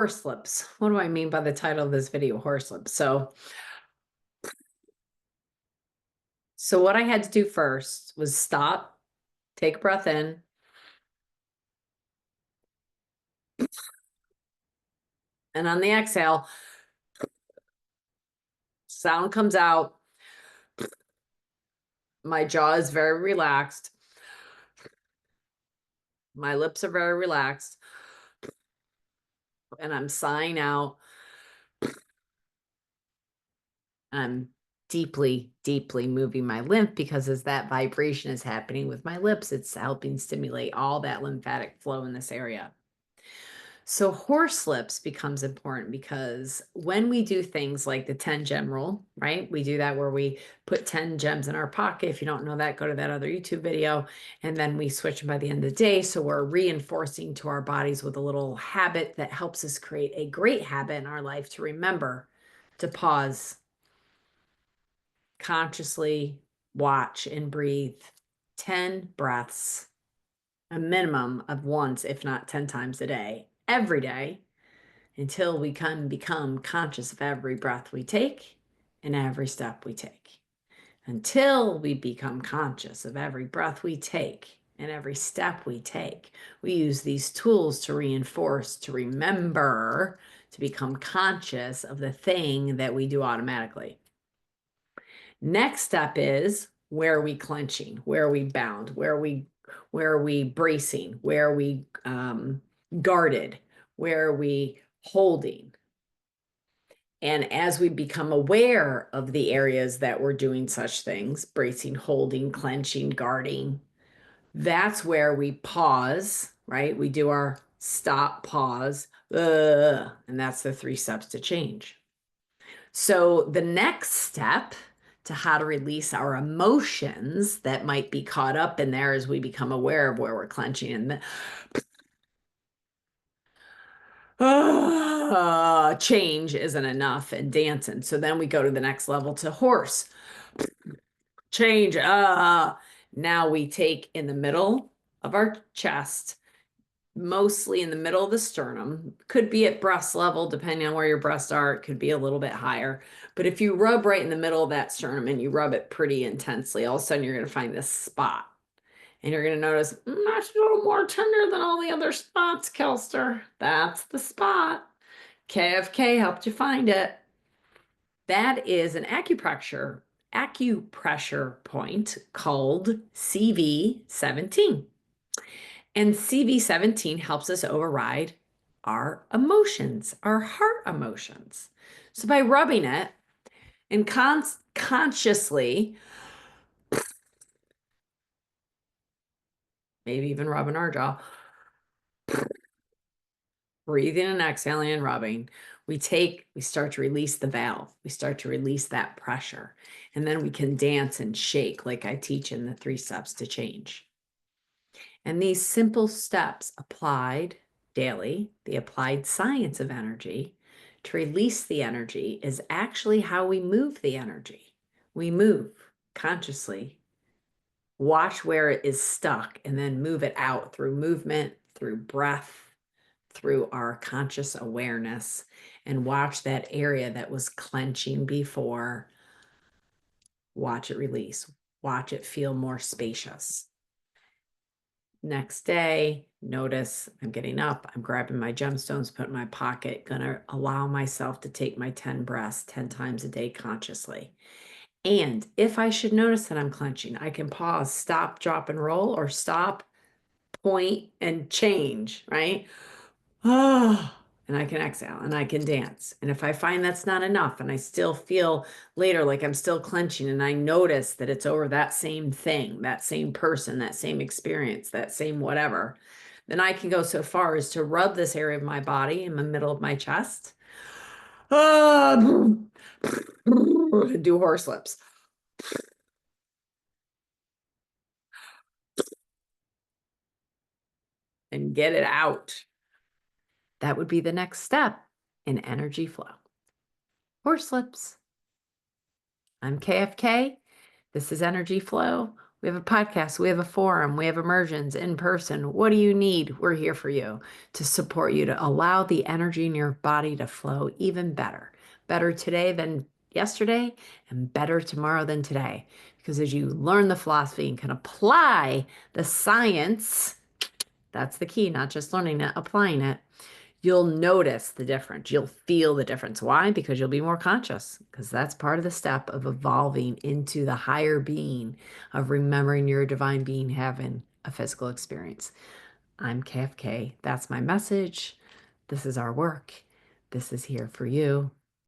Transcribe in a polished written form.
Horse lips. What do I mean by the title of this video, horse lips? So what I had to do first was stop, take a breath in, and on the exhale, sound comes out. My jaw is very relaxed. My lips are very relaxed. And I'm sighing out. I'm deeply, deeply moving my lymph because as that vibration is happening with my lips, it's helping stimulate all that lymphatic flow in this area. So horse lips becomes important because when we do things like the 10 gem rule, right? We do that where we put 10 gems in our pocket. If you don't know that, go to that other YouTube video. And then we switch them by the end of the day. So we're reinforcing to our bodies with a little habit that helps us create a great habit in our life to remember to pause, consciously watch and breathe 10 breaths, a minimum of once, if not 10 times a day, every day, until we can become conscious of every breath we take and every step we take. Until we become conscious of every breath we take and every step we take, we use these tools to reinforce, to remember, to become conscious of the thing that we do automatically. Next step is, where are we clenching? Where are we bound? Where are we bracing? Where are we guarded? Where are we holding? And as we become aware of the areas that we're doing such things, bracing, holding, clenching, guarding, that's where we pause, right? We do our stop, pause, and that's the 3 steps to change. So the next step to how to release our emotions that might be caught up in there as we become aware of where we're clenching and change isn't enough and dancing. So then we go to the next level to horse. Change. Now we take in the middle of our chest, mostly in the middle of the sternum, could be at breast level, depending on where your breasts are. It could be a little bit higher. But if you rub right in the middle of that sternum and you rub it pretty intensely, all of a sudden you're going to find this spot. And you're going to notice, that's a little more tender than all the other spots, Kelster. That's the spot. KFK helped you find it. That is an acupressure point called CV17. And CV17 helps us override our emotions, our heart emotions. So by rubbing it and consciously, maybe even rubbing our jaw, breathing and exhaling and rubbing, we start to release the valve. We start to release that pressure. And then we can dance and shake like I teach in the 3 steps to change. And these simple steps applied daily, the applied science of energy, to release the energy is actually how we move the energy. We move consciously, watch where it is stuck, and then move it out through movement, through breath, through our conscious awareness, and watch that area that was clenching before, watch it release, watch it feel more spacious. Next day, notice I'm getting up, I'm grabbing my gemstones, put in my pocket, gonna allow myself to take my 10 breaths 10 times a day consciously. And if I should notice that I'm clenching, I can pause, stop, drop, and roll, or stop, point, and change, right? Oh, and I can exhale and I can dance. And if I find that's not enough and I still feel later like I'm still clenching and I notice that it's over that same thing, that same person, that same experience, that same whatever, then I can go so far as to rub this area of my body in the middle of my chest. Do horse lips. And get it out. That would be the next step in energy flow. Horse lips. I'm KFK. This is Energy Flow. We have a podcast, we have a forum, we have immersions in person. What do you need? We're here for you to support you to allow the energy in your body to flow even better. Better today than yesterday, and better tomorrow than today. Because as you learn the philosophy and can apply the science, that's the key, not just learning it, applying it. You'll notice the difference. You'll feel the difference. Why? Because you'll be more conscious, because that's part of the step of evolving into the higher being, of remembering your divine being having a physical experience. I'm KFK. That's my message. This is our work. This is here for you.